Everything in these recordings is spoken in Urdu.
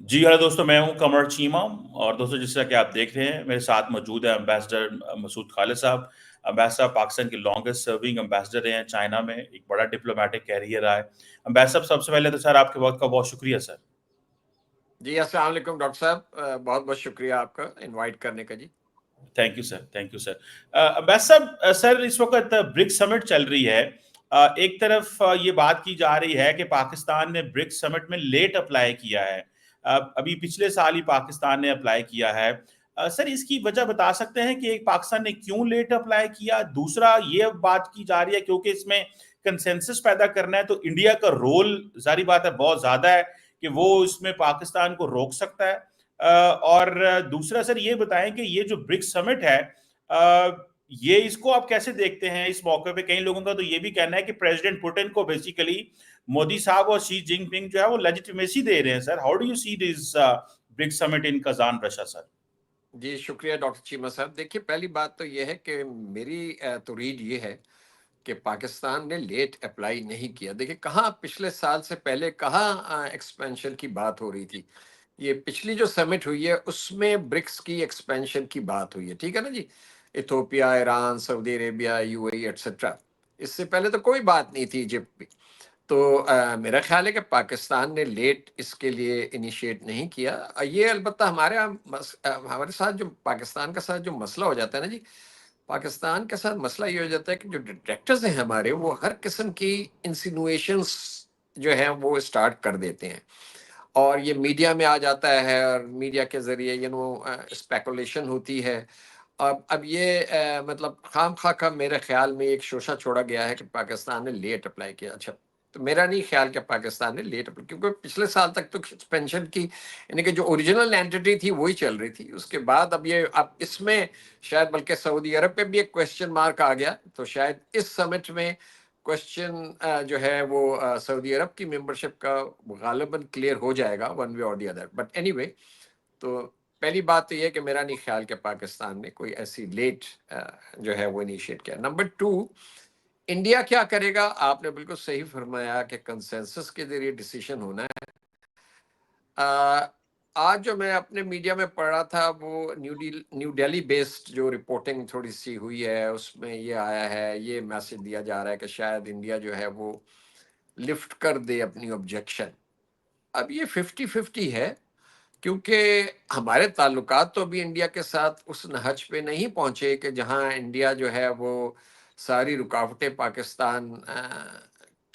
جی ہلو دوستوں، میں ہوں قمر چیمہ، اور دوستوں جس طرح کہ آپ دیکھ رہے ہیں میرے ساتھ موجود ہے امبیسڈر مسعود خالد صاحب۔ امبیسڈر پاکستان کے لانگسٹ سرونگ امبیسڈر ہیں چائنا میں، ایک بڑا ڈپلومیٹک کیریئر رہا ہے۔ امبیسڈر سب سے پہلے تو سر آپ کے وقت کا بہت شکریہ سر۔ جی السلام علیکم ڈاکٹر صاحب، بہت بہت شکریہ آپ کا انوائٹ کرنے کا۔ جی thank you sir, thank you sir. Ambassador sir, اس وقت برکس سمٹ چل رہی ہے۔ ایک طرف یہ بات کی جا رہی ہے کہ پاکستان نے برکس سمٹ میں لیٹ اپلائی کیا ہے، ابھی پچھلے سال ہی پاکستان نے اپلائی کیا ہے۔ سر اس کی وجہ بتا سکتے ہیں کہ ایک پاکستان نے کیوں لیٹ اپلائی کیا؟ دوسرا یہ بات کی جا رہی ہے کیونکہ اس میں کنسنسس پیدا کرنا ہے، تو انڈیا کا رول ظاہری بات ہے بہت زیادہ ہے کہ وہ اس میں پاکستان کو روک سکتا ہے۔ اور دوسرا سر یہ بتائیں کہ یہ جو برکس سمٹ ہے، یہ اس کو آپ کیسے دیکھتے ہیں؟ اس موقع پہ کئی لوگوں کا تو یہ بھی کہنا ہے کہ پریزیڈنٹ پوٹن کو بیسیکلی مودی صاحب اور شی جن پنگ جو ہے وہ لیجیٹیمیسی دے رہے ہیں۔ Sir how do you see this BRICS summit in Kazan Russia sir? جی شکریہ ڈاکٹر چیمہ صاحب۔ دیکھیے پہلی بات تو یہ ہے کہ میری تو ریڈ یہ ہے کہ پاکستان نے لیٹ اپلائی نہیں کیا۔ دیکھیے کہاں پچھلے سال سے پہلے کہاں ایکسپینشن کی بات ہو رہی تھی، یہ پچھلی جو سمٹ ہوئی ہے اس میں برکس کی ایکسپینشن کی بات ہوئی ہے، ٹھیک ہے نا جی۔ Ethiopia, Iran, Saudi Arabia, U A E etcetera, اس سے پہلے تو کوئی بات نہیں تھی ایجپٹ بھی۔ تو میرا خیال ہے کہ پاکستان نے لیٹ اس کے لیے انیشیٹ نہیں کیا۔ یہ البتہ ہمارے ساتھ جو پاکستان کا ساتھ جو مسئلہ ہو جاتا ہے نا جی، پاکستان کے ساتھ مسئلہ یہ ہو جاتا ہے کہ جو ڈائریکٹرز ہیں ہمارے، وہ ہر قسم کی انسینویشنز جو ہیں وہ اسٹارٹ کر دیتے ہیں، اور یہ میڈیا میں آ جاتا ہے، اور میڈیا کے ذریعے اسپیکولیشن ہوتی ہے۔ اب یہ مطلب خام خواہ کا میرے خیال میں ایک شوشہ چھوڑا گیا ہے کہ پاکستان نے لیٹ اپلائی کیا۔ اچھا، تو میرا نہیں خیال کہ پاکستان نے لیٹ اپلائی، کیونکہ پچھلے سال تک تو پینشن کی یعنی کہ جو اوریجنل اینٹی تھی وہی چل رہی تھی۔ اس کے بعد اب اس میں شاید بلکہ سعودی عرب پہ بھی ایک کوشچن مارک آ گیا، تو شاید اس سمٹ میں کوشچن جو ہے وہ سعودی عرب کی ممبرشپ کا غالباً کلیئر ہو جائے گا ون وے اور the other, but any way. تو پہلی بات تو یہ کہ میرا نہیں خیال کہ پاکستان نے کوئی ایسی لیٹ جو ہے وہ انیشیٹ کیا۔ نمبر 2، انڈیا کیا کرے گا؟ آپ نے بالکل صحیح فرمایا کہ کنسنسس کے ذریعے ڈیسیشن ہونا ہے۔ آج جو میں اپنے میڈیا میں پڑھ رہا تھا، وہ نیو ڈیلی بیسڈ جو رپورٹنگ تھوڑی سی ہوئی ہے، اس میں یہ آیا ہے، یہ میسج دیا جا رہا ہے کہ شاید انڈیا جو ہے وہ لفٹ کر دے اپنی آبجیکشن۔ اب یہ 50-50 ہے، کیونکہ ہمارے تعلقات تو ابھی انڈیا کے ساتھ اس نہج پہ نہیں پہنچے کہ جہاں انڈیا جو ہے وہ ساری رکاوٹیں پاکستان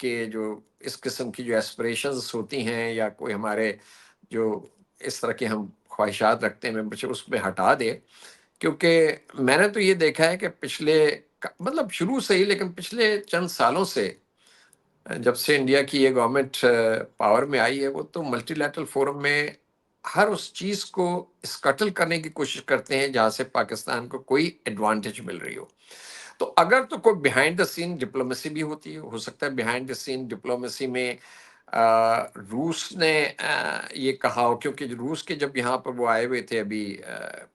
کے جو اس قسم کی جو ایسپریشنز ہوتی ہیں، یا کوئی ہمارے جو اس طرح کے ہم خواہشات رکھتے ہیں ممبرشپ، اس پہ ہٹا دے۔ کیونکہ میں نے تو یہ دیکھا ہے کہ مطلب شروع سے ہی، لیکن پچھلے چند سالوں سے جب سے انڈیا کی یہ گورنمنٹ پاور میں آئی ہے، وہ تو ملٹی لیٹرل فورم میں ہر اس چیز کو اسکٹل کرنے کی کوشش کرتے ہیں جہاں سے پاکستان کو کوئی ایڈوانٹیج مل رہی ہو۔ تو اگر تو کوئی بیہائنڈ دا سین ڈپلومیسی بھی ہوتی ہے، ہو سکتا ہے بیہائنڈ دا سین ڈپلومیسی میں روس نے یہ کہا ہو، کیونکہ روس کے جب یہاں پر وہ آئے ہوئے تھے ابھی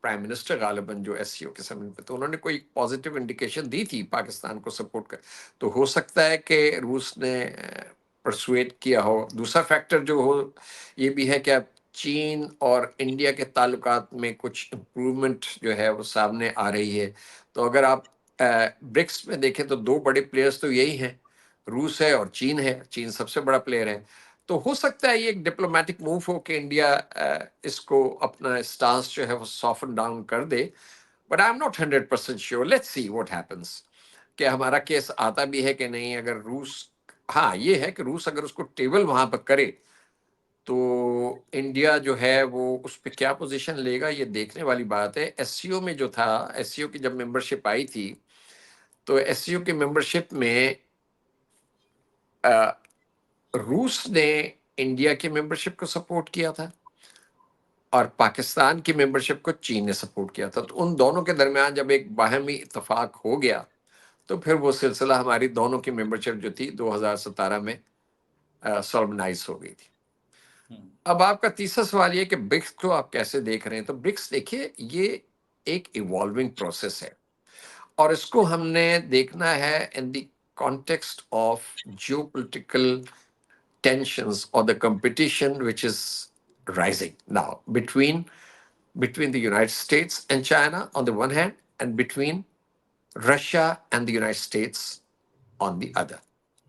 پرائم منسٹر غالباً جو ایس سی او کے سمٹ پہ، تو انہوں نے کوئی پازیٹیو انڈیکیشن دی تھی پاکستان کو سپورٹ کر، تو ہو سکتا ہے کہ روس نے پرسویٹ کیا ہو۔ دوسرا فیکٹر جو ہو یہ بھی ہے کہ اب چین اور انڈیا کے تعلقات میں کچھ امپرومنٹ جو ہے وہ سامنے آ رہی ہے۔ تو اگر آپ برکس میں دیکھیں تو دو بڑے پلیئرز تو یہی ہیں، روس ہے اور چین ہے، چین سب سے بڑا پلیئر ہے۔ تو ہو سکتا ہے یہ ایک ڈپلومیٹک موو ہو کہ انڈیا اس کو اپنا اسٹانس جو ہے وہ سافن ڈاؤن کر دے، but I am not 100% sure, let's see what happens, کہ ہمارا کیس آتا بھی ہے کہ نہیں۔ اگر روس، ہاں یہ ہے کہ روس اگر اس کو ٹیبل وہاں پر کرے تو انڈیا جو ہے وہ اس پہ کیا پوزیشن لے گا، یہ دیکھنے والی بات ہے۔ ایس سی او میں جو تھا، ایس سی او کی جب ممبرشپ آئی تھی، تو ایس سی او کی ممبرشپ میں روس نے انڈیا کی ممبرشپ کو سپورٹ کیا تھا، اور پاکستان کی ممبرشپ کو چین نے سپورٹ کیا تھا۔ تو ان دونوں کے درمیان جب ایک باہمی اتفاق ہو گیا، تو پھر وہ سلسلہ ہماری دونوں کی ممبرشپ جو تھی 2017 میں سالمنائز ہو گئی تھی۔ اب آپ کا تیسرا سوال یہ کہ برکس کو آپ کیسے دیکھ رہے ہیں؟ تو برکس دیکھیے، یہ ایک ایوالونگ پروسیس ہے، اور اس کو ہم نے دیکھنا ہے in the context of geo political tensions اور the competition which is rising now between the United States and China on the one hand, and between Russia and the United States on the other.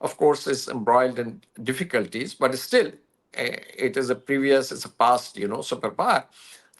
of course is embroiled in difficulties, but still it is a previous, it's a past, superpower.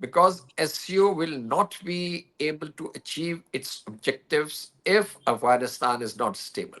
because SCO will not be able to achieve its objectives if Afghanistan is not stable,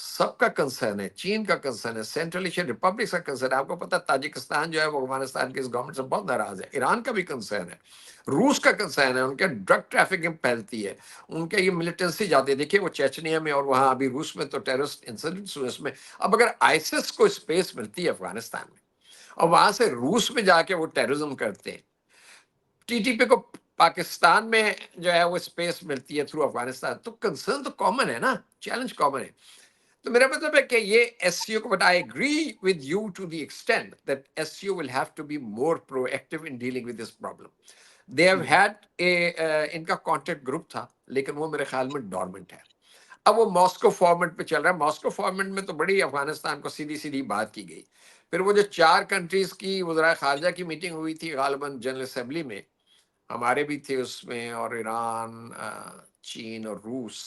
سب کا کنسرن ہے، چین کا کنسرن ہے، سینٹرل ایشین ریپبلک کا کنسرن ہے. آپ کو پتا ہے تاجکستان جو ہے وہ افغانستان کی اس گورنمنٹ سے بہت ناراض ہے. ایران کا بھی کنسرن ہے، روس کا کنسرن ہے. ان کے ڈرگ ٹریفکنگ پھیلتی ہے، ان کے یہ ملیٹنسی جاتی ہے. دیکھیے وہ چیچنیا میں اور وہاں ابھی روس میں تو ٹیررسٹ انسیڈنٹس ہوئے. اس میں اب اگر آئیسس کو اسپیس ملتی ہے افغانستان میں اور وہاں سے روس میں جا کے وہ ٹیررزم کرتے ہیں، ٹی ٹی پی کو پاکستان میں جو ہے وہ اسپیس ملتی ہے تھرو افغانستان، تو کنسرن تو کامن ہے نا، چیلنج کامن ہے. تو میرا مطلب ہے کہ یہ ایس سی او کو، but I agree with you to the extent that S C O will have to be more pro active in dealing with this problem. They have had a ان کا کانٹیکٹ گروپ تھا لیکن وہ میرے خیال میں ڈورمنٹ ہے. اب وہ ماسکو فارمیٹ پہ چل رہا ہے. ماسکو فارمیٹ میں تو بڑی افغانستان کو سیدھی سیدھی بات کی گئی. پھر وہ جو 4 کنٹریز کی وزرائے خارجہ کی میٹنگ ہوئی تھی غالباً جنرل اسمبلی میں، ہمارے بھی تھے اس میں، اور ایران، چین اور روس،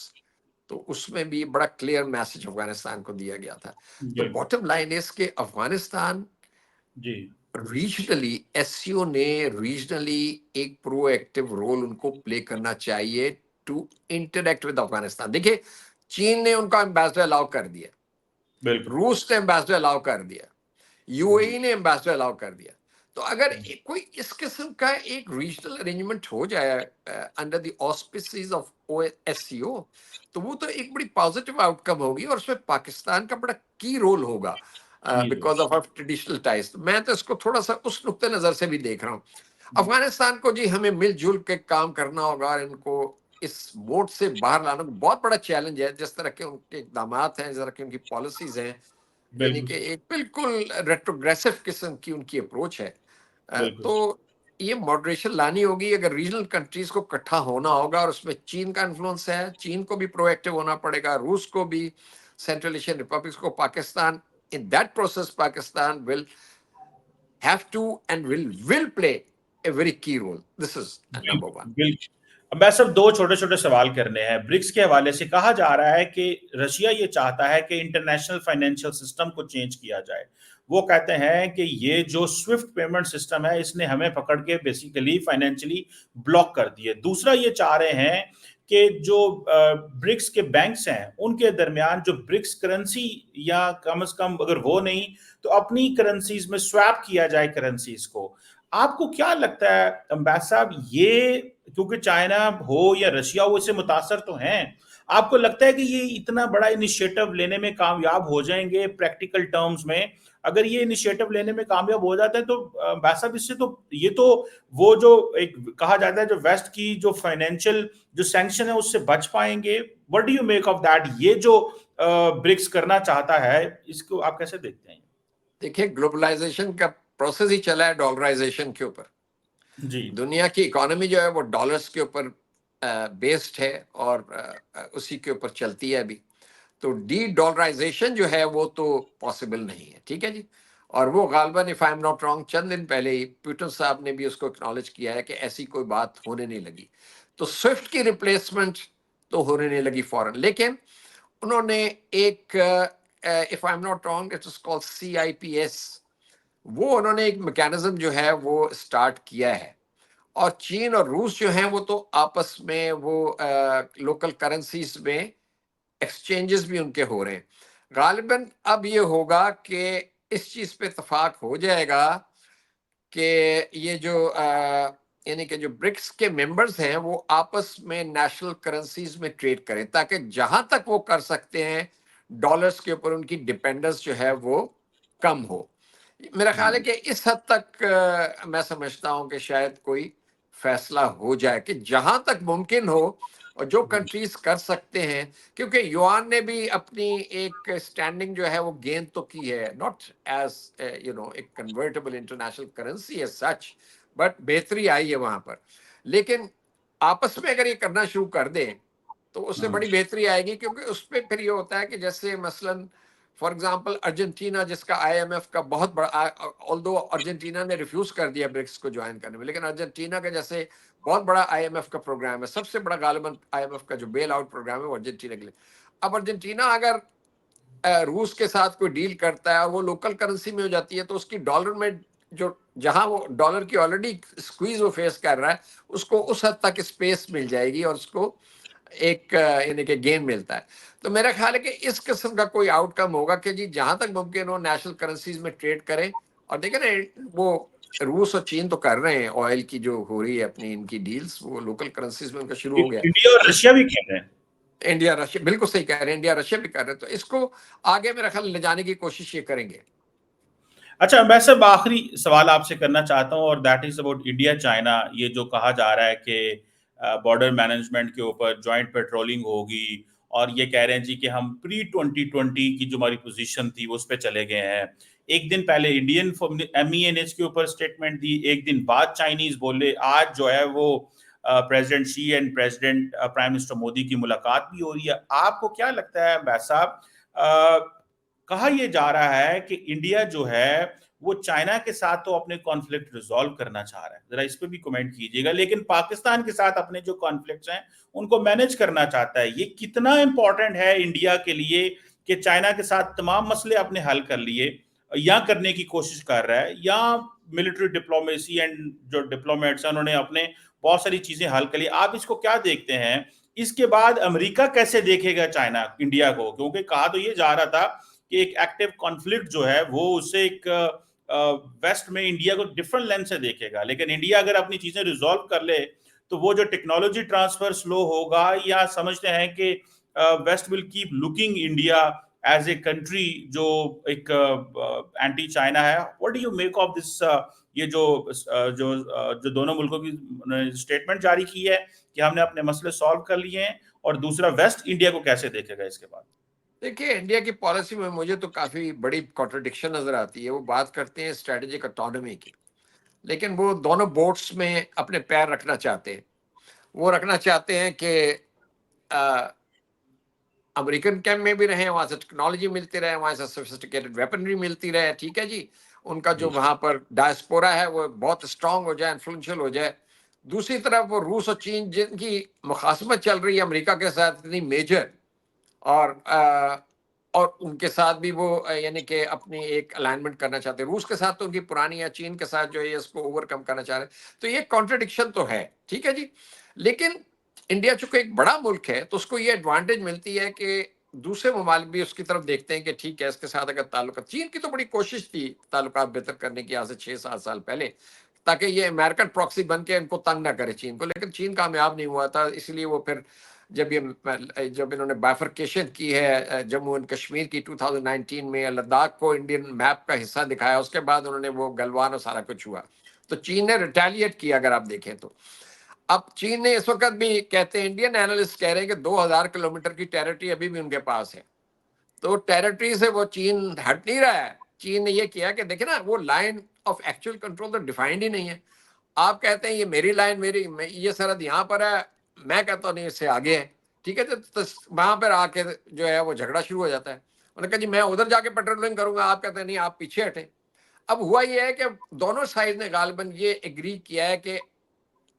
تو اس میں بھی بڑا کلیئر میسج افغانستان کو دیا گیا تھا. تو جی باٹم لائن اس کے افغانستان جی ریجنلی، ایس سی او نے ریجنلی ایک پرو ایکٹیو رول ان کو پلے کرنا چاہیے ٹو انٹریکٹ ود افغانستان. دیکھیے چین نے ان کا امبیسڈر الاؤ کر دیا، بالکل. روس نے امبیسڈر الاؤ کر دیا، یو اے جی ای نے امبیسڈر الاؤ کر دیا. تو اگر کوئی اس قسم کا ایک ریجنل ارینجمنٹ ہو جائے under the auspices of S C O, تو وہ تو ایک بڑی پازیٹیو آؤٹ کم ہوگی اور اس میں پاکستان کا بڑا کی رول ہوگا کی because of of traditional ties. میں تو اس کو تھوڑا سا اس نقطۂ نظر سے بھی دیکھ رہا ہوں. افغانستان کو جی ہمیں مل جل کے کام کرنا ہوگا اور ان کو اس موڈ سے باہر لانا بہت بڑا چیلنج ہے. جس طرح کے ان کے اقدامات ہیں، جس طرح کی ان کی پالیسیز ہیں، یعنی بالکل کہ ایک بالکل ریٹروگریسو قسم کی ان کی اپروچ ہے. بالکل تو یہ ماڈریشن لانی ہوگی. اگر ریجنل کنٹریز کو اکٹھا ہونا ہوگا، اور اس میں چین کا انفلوئنس ہے، چین کو بھی پرو ایکٹیو ہونا پڑے گا، روس کو بھی، سینٹرل ایشین ریپبلکس کو، Pakistan. in that process Pakistan will have to and will play a very key role. This is number one. بالکل. میں صرف 2 چھوٹے چھوٹے سوال کرنے ہیں. برکس کے حوالے سے کہا جا رہا ہے کہ رشیا یہ چاہتا ہے کہ انٹرنیشنل فائنینشیل سسٹم کو چینج کیا جائے. وہ کہتے ہیں کہ یہ جو سوئفٹ پیمنٹ سسٹم ہے اس نے ہمیں پکڑ کے بیسیکلی فائنینشلی بلاک کر دیے. دوسرا یہ چاہ رہے ہیں کہ جو برکس کے بینکس ہیں ان کے درمیان جو برکس کرنسی، یا کم از کم اگر وہ نہیں تو اپنی کرنسیز میں سویپ کیا جائے کرنسیز کو. آپ کو کیا لگتا ہے امبیڈ صاحب، یہ کیونکہ چائنا ہو یا رشیا ہو اس سے متاثر تو ہیں، آپ کو لگتا ہے کہ یہ اتنا بڑا انیشیٹو لینے میں کامیاب ہو جائیں گے پریکٹیکل ٹرمز میں؟ اگر یہ انیشیٹو لینے میں کامیاب ہو جاتا ہے تو امبیڈ صاحب اس سے تو یہ تو وہ جو ایک کہا جاتا ہے جو ویسٹ کی جو فائنینشیل جو سینکشن ہے اس سے بچ پائیں گے. What do you make of that? یہ جو برکس کرنا چاہتا ہے اس کو آپ کیسے دیکھتے ہیں؟ دیکھیں گلوبلائزیشن کا پروسیس ہی چلا ہے ڈالرائزیشن کے اوپر. جی دنیا کی اکانومی جو ہے وہ ڈالرز کے اوپر بیسڈ ہے اور اسی کے اوپر چلتی ہے ابھی. تو ڈی ڈالرائزیشن جو ہے وہ تو پاسبل نہیں ہے. ٹھیک ہے جی. اور وہ غالباً if I am not wrong چند دن پہلے ہی پیوٹن صاحب نے بھی اس کو اکنالج کیا ہے کہ ایسی کوئی بات ہونے نہیں لگی. تو سوئفٹ کی ریپلیسمنٹ تو ہونے نہیں لگی فوراً، لیکن انہوں نے ایک if I am not wrong it is called CIPS، وہ انہوں نے ایک میکینزم جو ہے وہ اسٹارٹ کیا ہے. اور چین اور روس جو ہیں وہ تو آپس میں وہ لوکل کرنسیز میں ایکسچینجز بھی ان کے ہو رہے ہیں. غالباً اب یہ ہوگا کہ اس چیز پہ اتفاق ہو جائے گا کہ یہ جو یعنی کہ جو برکس کے ممبرز ہیں وہ آپس میں نیشنل کرنسیز میں ٹریڈ کریں، تاکہ جہاں تک وہ کر سکتے ہیں ڈالرز کے اوپر ان کی ڈیپینڈنس جو ہے وہ کم ہو. میرا خیال ہے کہ اس حد تک میں سمجھتا ہوں کہ شاید کوئی فیصلہ ہو جائے کہ جہاں تک ممکن ہو، اور جو کنٹریز کر سکتے ہیں، کیونکہ یوان نے بھی اپنی ایک سٹینڈنگ جو ہے وہ گین تو کی ہے، ناٹ ایز ایک convertible international currency as such, but بہتری آئی ہے وہاں پر. لیکن آپس میں اگر یہ کرنا شروع کر دیں تو اس سے بڑی بہتری آئے گی، کیونکہ اس پہ پھر یہ ہوتا ہے کہ جیسے مثلاً فار ایگزامپل ارجنٹینا، جس کا IMF کا بہت بڑا، آلدو ارجنٹینا نے ریفیوز کر دیا برکس کو جوائن کرنے میں، لیکن ارجنٹینا کا جیسے بہت بڑا IMF کا پروگرام ہے، سب سے بڑا غالباً IMF کا جو بیل آؤٹ پروگرام ہے وہ ارجنٹینا کے لیے. اب ارجنٹینا اگر روس کے ساتھ کوئی ڈیل کرتا ہے اور وہ لوکل کرنسی میں ہو جاتی ہے، تو اس کی ڈالر میں جو جہاں وہ ڈالر کی آلریڈی اسکویز وہ فیس کر رہا ہے، اس کو اس حد تک اسپیس مل جائے گی اور اس کو ایک یعنی کہ گین ملتا ہے. تو میرا خیال ہے کہ اس قسم کا کوئی آؤٹ کم ہوگا کہ جی جہاں تک ممکن ہو نیشنل کرنسیز میں ٹریڈ کریں. اور دیکھیں نا وہ روس اور چین تو کر رہے ہیں آئل کی جو ہو رہی ہے اپنی ان کی ڈیلز وہ لوکل کرنسیز میں ان کا شروع ہو گیا. انڈیا اور رشیا بھی کہہ رہے ہیں. انڈیا رشیا بالکل صحیح کہہ رہے ہیں, انڈیا رشیا بھی کر رہے ہیں, تو اس کو آگے میرا خیال لے جانے کی کوشش یہ کریں گے. اچھا میں صاحب آخری سوال آپ سے کرنا چاہتا ہوں اور that is about India China. یہ جو کہا جا رہا ہے کہ بارڈر مینجمنٹ کے اوپر جوائنٹ پیٹرولنگ ہوگی اور یہ کہہ رہے ہیں جی کہ ہم پری 2020 کی جو ہماری پوزیشن تھی اس پہ چلے گئے ہیں. ایک دن پہلے انڈین MENH کے اوپر اسٹیٹمنٹ دی, ایک دن بعد چائنیز بولے. آج جو ہے وہ president she and president prime minister Modi کی ملاقات بھی ہو رہی ہے. آپ کو کیا لگتا ہے بھائی صاحب, کہا یہ جا رہا ہے کہ انڈیا جو ہے وہ چائنا کے ساتھ تو اپنے کانفلکٹ ریزالو کرنا چاہ رہا ہے, ذرا اس پہ بھی کمنٹ کیجیے گا, لیکن پاکستان کے ساتھ اپنے جو کانفلکٹس ہیں ان کو مینج کرنا چاہتا ہے. یہ کتنا امپورٹنٹ ہے انڈیا کے لیے کہ چائنا کے ساتھ تمام مسئلے اپنے حل کر لیے یا کرنے کی کوشش کر رہا ہے, یا ملٹری ڈپلومیسی اینڈ جو ڈپلومیٹس ہیں انہوں نے اپنے بہت ساری چیزیں حل کر لی. آپ اس کو کیا دیکھتے ہیں؟ اس کے بعد امریکہ کیسے دیکھے گا چائنا انڈیا کو؟ کیونکہ کہا تو یہ جا رہا تھا کہ ایک ایکٹیو کانفلکٹ جو ہے وہ اسے ایک ویسٹ میں انڈیا کو ڈفرنٹ لینس سے دیکھے گا, لیکن انڈیا اگر اپنی چیزیں ریزالو کر لے تو وہ جو ٹیکنالوجی ٹرانسفر سلو ہوگا, یا سمجھتے ہیں کہ West will keep looking India as a country جو ایک اینٹی چائنا ہے. What do you make of this, یہ جو دونوں ملکوں کی اسٹیٹمنٹ جاری کی ہے کہ ہم نے اپنے مسئلے سالو کر لیے ہیں, اور دوسرا ویسٹ انڈیا کو کیسے دیکھے گا اس کے بعد؟ دیکھیے انڈیا کی پالیسی میں مجھے تو کافی بڑی کانٹرڈکشن نظر آتی ہے. وہ بات کرتے ہیں اسٹریٹجک اٹانومی کی, لیکن وہ دونوں بورڈس میں اپنے پیر رکھنا چاہتے ہیں. وہ رکھنا چاہتے ہیں کہ امریکن کیمپ میں بھی رہیں, وہاں سے ٹیکنالوجی ملتی رہے, وہاں سے سوفسٹیکیٹڈ ویپنری ملتی رہے, ٹھیک ہے جی. ان کا جو وہاں پر ڈائسپورا ہے وہ بہت اسٹرانگ ہو جائے, انفلوئنشل ہو جائے. دوسری طرف وہ روس اور چین جن کی مخاصمت چل رہی ہے امریکہ کے ساتھ اتنی میجر, اور ان کے ساتھ بھی وہ یعنی کہ اپنی ایک الائنمنٹ کرنا چاہتے ہیں. روس کے ساتھ تو ان کی پرانی ہے, چین کے ساتھ جو ہے اس کو اوور کم کرنا چاہ رہے ہیں. تو یہ کانٹرڈکشن تو ہے, ٹھیک ہے جی. لیکن انڈیا چونکہ ایک بڑا ملک ہے تو اس کو یہ ایڈوانٹیج ملتی ہے کہ دوسرے ممالک بھی اس کی طرف دیکھتے ہیں کہ ٹھیک ہے اس کے ساتھ اگر تعلقات. چین کی تو بڑی کوشش تھی تعلقات بہتر کرنے کی آج سے 6-7 سال پہلے, تاکہ یہ امریکن پراکسی بن کے ان کو تنگ نہ کرے چین کو, لیکن چین کامیاب نہیں ہوا تھا. اس لیے وہ پھر جب انہوں نے بائفرکیشن کی ہے جموں اینڈ کشمیر کی 2019 میں, لداخ کو انڈین میپ کا حصہ دکھایا, اس کے بعد انہوں نے وہ گلوان اور سارا کچھ ہوا. تو چین نے ریٹیلیٹ کیا اگر آپ دیکھیں تو. اب چین نے اس وقت بھی کہتے ہیں, انڈین اینالسٹ کہہ رہے ہیں کہ 2000 کلومیٹر کی ٹیریٹری ابھی بھی ان کے پاس ہے. تو ٹیریٹری سے وہ چین ہٹ نہیں رہا ہے. چین نے یہ کیا کہ دیکھیں نا وہ لائن آف ایکچوئل کنٹرول تو ڈیفائنڈ ہی نہیں ہے. آپ کہتے ہیں یہ میری لائن, یہ سرحد یہاں پر ہے, میں کہتا ہوں نہیں اس سے آگے ہے, ٹھیک ہے. تو وہاں پر آ کے جو ہے وہ جھگڑا شروع ہو جاتا ہے. انہوں نے کہا جی میں ادھر جا کے پیٹرولنگ کروں گا, آپ کہتے ہیں نہیں آپ پیچھے ہٹیں. اب ہوا یہ ہے کہ دونوں سائڈ نے غالباً یہ ایگری کیا ہے کہ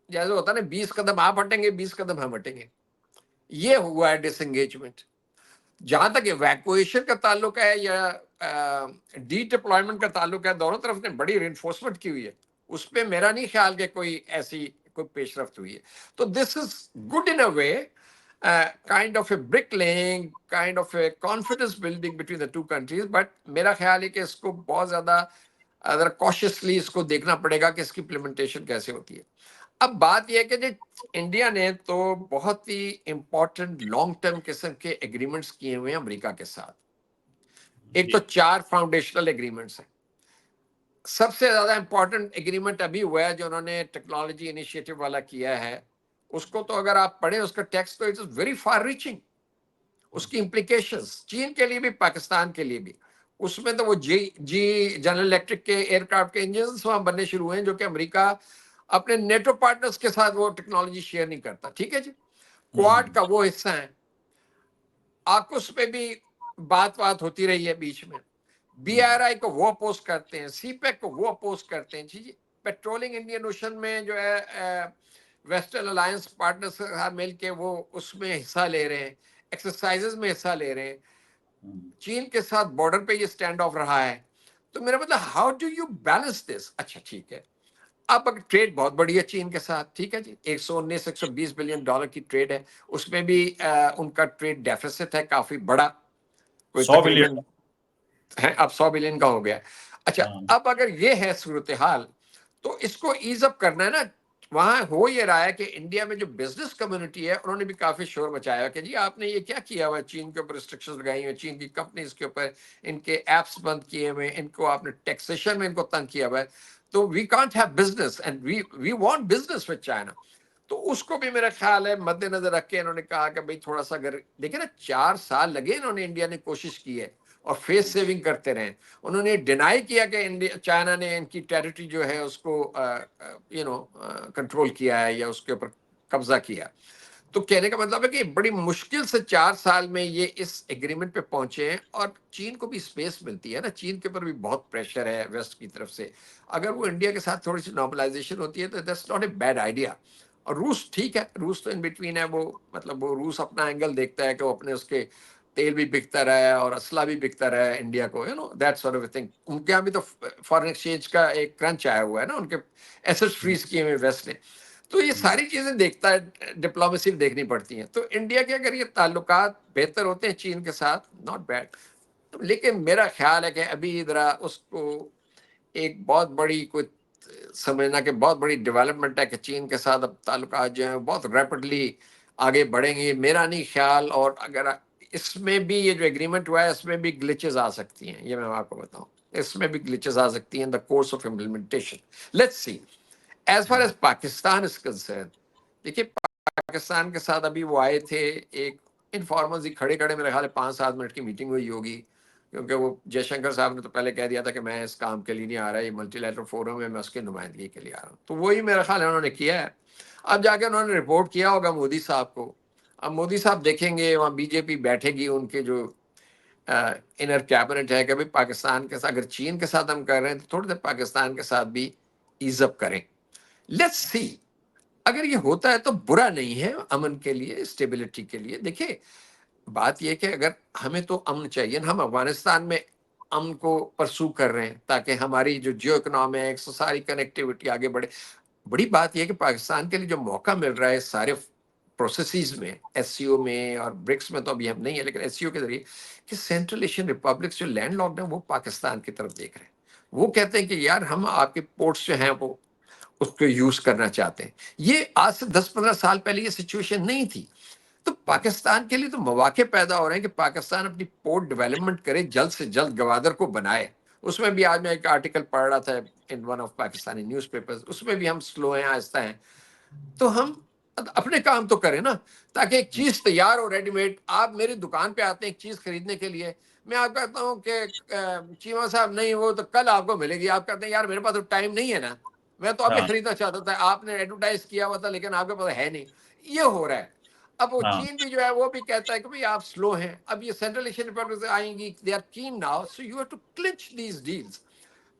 جیسے ہوتا ہے نا 20 قدم آپ ہٹیں گے 20 قدم ہم ہٹیں گے. یہ ہوا ہے ڈس انگیجمنٹ. جہاں تک ایویکویشن کا تعلق ہے یا ڈی ڈپلائمنٹ کا تعلق ہے, دونوں طرف نے بڑی رینفورسمنٹ کی ہوئی ہے. اس پہ میرا نہیں خیال کہ کوئی ایسی کوئی پیش رفت ہوئی ہے. تو this is good in a way, kind of a brick laying, kind of a confidence building between the two countries. But میرا خیال ہے کہ اس کو بہت زیادہ اگر کوشسلی اس کو دیکھنا پڑے گا کہ اس کی امپلیمنٹیشن کیسے ہوتی ہے. اب بات یہ ہے کہ انڈیا نے تو بہت ہی امپورٹنٹ لانگ ٹرم قسم کے ایگریمنٹس کیے ہوئے ہیں امریکہ کے ساتھ. ایک تو 4 فاؤنڈیشنل ایگریمنٹس ہیں. سب سے زیادہ امپورٹنٹ ایگریمنٹ ابھی ہوا ہے جو انہوں نے ٹیکنالوجی انیشیٹو والا کیا ہے, اس کو تو اگر آپ پڑھیں اس کا ٹیکسٹ تو it is very far reaching. اس کی امپلیکیشنز چین کے لیے بھی پاکستان کے لیے بھی. اس میں تو وہ جنرل الیکٹرک کے ایئر کرافٹ کے انجنز وہاں بننے شروع ہوئے ہیں جو کہ امریکہ اپنے نیٹو پارٹنرز کے ساتھ وہ ٹیکنالوجی شیئر نہیں کرتا, ٹھیک ہے جی. کوارڈ کا وہ حصہ ہے. آکس پہ بھی بات ہوتی رہی ہے بیچ میں. بی آر آئی کو وہ اپوز کرتے ہیں, سی پیک کو وہ اپوز کرتے ہیں. جی پیٹرولنگ انڈین اوشن میں جو ہے ویسٹرن الائنس پارٹنرز کے ساتھ مل کے وہ اس میں حصہ لے رہے ہیں, ایکسرسائزز میں حصہ لے رہے ہیں. چین کے ساتھ بارڈر پہ یہ سٹینڈ آف رہا ہے. تو میرا مطلب how do you balance this. اچھا ٹھیک ہے, اب اگر ٹریڈ بہت بڑی ہے چین کے ساتھ، ٹھیک ہے جی، 119-120 بلین ڈالر کی ٹریڈ ہے، اس میں بھی ان کا ٹریڈ ڈیفیسٹ ہے کافی بڑا، کوئی 100 بلین. تقریباً ہے، اب 100 بلین کا ہو گیا. اچھا، ہاں. اب اگر یہ ہے صورتحال تو اس کو ایز اپ کرنا ہے نا. وہاں ہو یہ رہا ہے کہ انڈیا میں جو بزنس کمیونٹی ہے انہوں نے بھی کافی شور مچایا کہ جی آپ نے یہ کیا کیا ہوا ہے، چین کے اوپر ریسٹرکشن لگائی ہوئی، چین کی کمپنیز کے اوپر ان کے ایپس بند کیے ہوئے، ان کو آپ نے ٹیکسیشن میں ان کو تنگ کیا ہوا ہے، تو we can't have business and we want business with China. تو اس کو بھی میرا خیال ہے مد نظر رکھ کے انہوں نے کہا کہ بھئی تھوڑا سا، اگر دیکھیں نا 4 سال لگے انہوں نے، انڈیا نے کوشش کی ہے اور فیس سیونگ کرتے رہے. انہوں نے ڈینائی کیا کہ چائنا نے ان کی ٹیریٹری جو ہے اس کو کنٹرول کیا ہے یا اس کے اوپر قبضہ کیا. تو کہنے کا مطلب ہے کہ بڑی مشکل سے 4 سال میں یہ اس ایگریمنٹ پہ پہنچے ہیں، اور چین کو بھی اسپیس ملتی ہے نا، چین کے اوپر بھی بہت پریشر ہے ویسٹ کی طرف سے. اگر وہ انڈیا کے ساتھ تھوڑی سی نارملائزیشن ہوتی ہے تو that's not a bad idea. اور روس ٹھیک ہے، روس تو ان بٹوین ہے، وہ مطلب وہ روس اپنا اینگل دیکھتا ہے کہ وہ اپنے اس کے تیل بھی بکتا رہا ہے اور اسلحہ بھی بکتا رہا ہے انڈیا کو، you know that sort of thing. ان کے یہاں بھی تو فارن ایکسچینج کا ایک کرنچ آیا ہوا ہے نا، ان کے ایسٹ فریز کیے ہوئے ویسٹ نے. تو یہ ساری چیزیں دیکھتا ہے، ڈپلومیسی دیکھنی پڑتی ہیں. تو انڈیا کے اگر یہ تعلقات بہتر ہوتے ہیں چین کے ساتھ، ناٹ بیڈ. لیکن میرا خیال ہے کہ ابھی ذرا اس کو ایک بہت بڑی کوئی سمجھنا کہ بہت بڑی ڈیولپمنٹ ہے کہ چین کے ساتھ اب تعلقات جو ہیں بہت ریپڈلی آگے بڑھیں گے، میرا نہیں خیال. اور اگر اس میں بھی یہ جو ایگریمنٹ ہوا ہے اس میں بھی گلچز آ سکتی ہیں، یہ میں آپ کو بتاؤں، اس میں بھی گلچز آ سکتی ہیں in the course of implementation. Let's see. As far as Pakistan is concern, دیکھیے پاکستان کے ساتھ ابھی وہ آئے تھے، ایک انفارمل کھڑے کھڑے میرے خیال ہے 5-7 منٹ کی میٹنگ ہوئی ہوگی، کیونکہ وہ جے شنکر صاحب نے تو پہلے کہہ دیا تھا کہ میں اس کام کے لیے نہیں آ رہا، یہ ملٹی لیٹرل فورم ہے، میں اس کی نمائندگی کے لیے آ رہا ہوں. تو وہی میرا خیال ہے انہوں نے کیا ہے. اب جا کے انہوں نے رپورٹ کیا ہوگا مودی صاحب کو. اب مودی صاحب دیکھیں گے، وہاں بی جے پی بیٹھے گی، ان کے جو انر کیبنٹ ہے کہ بھائی پاکستان کے ساتھ اگر چین کے ساتھ ہم کر رہے ہیں تو تھوڑے دیر پاکستان کے ساتھ بھی ایز اپ کریں. Let's see. اگر یہ ہوتا ہے تو برا نہیں ہے امن کے لیے، اسٹیبلٹی کے لیے. دیکھیں بات یہ کہ اگر ہمیں تو امن چاہیے، ہم افغانستان میں امن کو پرسو کر رہے ہیں تاکہ ہماری جو جیو اکنامکس ساری کنیکٹیوٹی آگے بڑھے. بڑی بات یہ ہے کہ پاکستان کے لیے جو موقع مل رہا ہے سارے پروسیسز میں، ایس سی او میں اور برکس میں تو ابھی ہم نہیں ہیں، لیکن ایس سی او کے ذریعے کہ سینٹرل ایشین ریپبلکس جو لینڈ لاکڈ ہیں وہ پاکستان کی طرف دیکھ رہے ہیں. وہ کہتے ہیں کہ یار ہم آپ کے پورٹس جو ہیں وہ اس کو یوز کرنا چاہتے ہیں. یہ آج سے 10-15 سال پہلے یہ سچویشن نہیں تھی. تو پاکستان کے لیے تو مواقع پیدا ہو رہے ہیں کہ پاکستان اپنی پورٹ ڈیولپمنٹ کرے، جلد سے جلد گوادر کو بنائے. اس میں بھی آج میں ایک آرٹیکل پڑھ رہا تھا in one of Pakistani newspapers, اس میں بھی ہم سلو ہیں، آہستہ ہیں. تو ہم اپنے کام تو کریں نا، تاکہ ایک چیز تیار ہو ریڈی میڈ. آپ میری دکان پہ آتے ہیں ایک چیز خریدنے کے لیے، میں آپ کہتا ہوں کہ چیما صاحب نہیں وہ تو کل آپ کو ملے گی، آپ کہتے ہیں یار میرے پاس تو ٹائم نہیں ہے نا، میں تو ابھی ہاں. خریدنا چاہتا تھا، آپ نے ایڈورٹائز کیا ہوا تھا لیکن آپ کے پاس ہے نہیں. یہ ہو رہا ہے. اب وہ ہاں. چین بھی جو ہے وہ بھی کہتا ہے کہ بھئی آپ سلو ہیں. اب یہ سینٹرل ایشین ریپبلک سے آئیں گی، they are keen now, so you have to clinch these deals.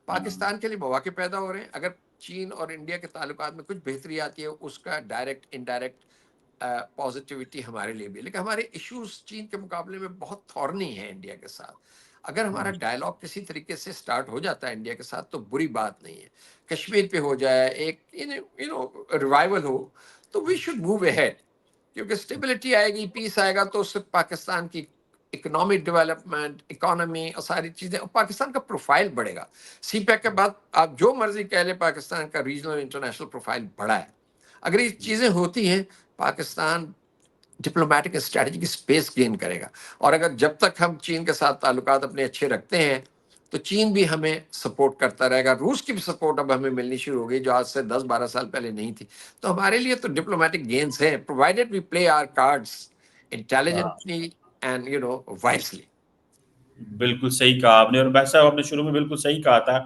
Pakistan کے لیے مواقع پیدا ہو رہے ہیں. اگر چین اور انڈیا کے تعلقات میں کچھ بہتری آتی ہے اس کا ڈائریکٹ انڈائریکٹ پازیٹیوٹی ہمارے لیے بھی. لیکن ہمارے ایشوز چین کے مقابلے میں بہت تھورنی ہیں انڈیا کے ساتھ. اگر ہمارا ڈائلاگ کسی طریقے سے سٹارٹ ہو جاتا ہے انڈیا کے ساتھ تو بری بات نہیں ہے. کشمیر پہ ہو جائے ایک ریوائول ہو تو وی شوڈ موو اہیڈ، کیونکہ اسٹیبلٹی آئے گی، پیس آئے گا تو اس سے پاکستان کی اکنامک ڈیولپمنٹ، اکانومی اور ساری چیزیں، پاکستان کا پروفائل بڑھے گا. سی پیک کے بعد آپ جو مرضی کہہ لیں پاکستان کا ریجنل انٹرنیشنل پروفائل بڑھا ہے. اگر یہ چیزیں ہوتی ہیں پاکستان ڈپلومیٹک اسٹریٹجی کی اسپیس گین کرے گا. اور اگر جب تک ہم چین کے ساتھ تعلقات اپنے اچھے رکھتے ہیں تو چین بھی ہمیں سپورٹ کرتا رہے گا. روس کی بھی سپورٹ اب ہمیں ملنی شروع ہو گئی جو آج سے 10-12 سال پہلے نہیں تھی. تو ہمارے لیے تو ڈپلومیٹک گینز ہیں، provided we play our cards intelligently and wisely. بالکل صحیح کہا آپ نے. اور بھائی صاحب آپ نے شروع میں بالکل صحیح کہا تھا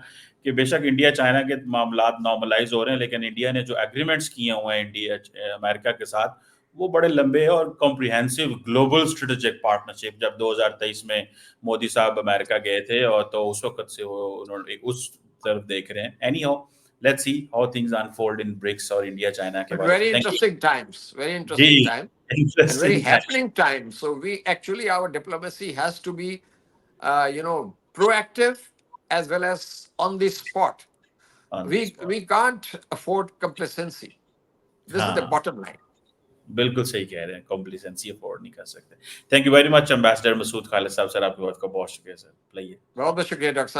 کہ بے شک انڈیا چائنا کے معاملات نارملائز ہو رہے ہیں، لیکن انڈیا نے جو ایگریمنٹس کیے ہوئے ہیں انڈیا امریکہ کے ساتھ وہ بڑے لمبے اور کمپریہنسو گلوبل اسٹریٹجک پارٹنرشپ. جب 2023 میں مودی صاحب امریکہ گئے تھے اور تو اس وقت سے وہ انہوں نے اس طرف دیکھ رہے ہیں. Anyhow let's see how things unfold in BRICS اور انڈیا چائنا کے But بارے میں. very thank you interesting times, very جی. interesting time, and very interesting تھا. happening time. So we actually, our diplomacy has to be, proactive as well as on the spot. we can't afford complacency. This is the ہاں bottom line. بالکل صحیح کہہ رہے ہیں, کمپلیسنسی افورڈ نہیں کر سکتے. Thank you very much ambassador Masood Khalid صاحب. سر آپ کی بات کا بہت شکریہ سر. لائیے بہت بہت شکریہ ڈاکٹر صاحب.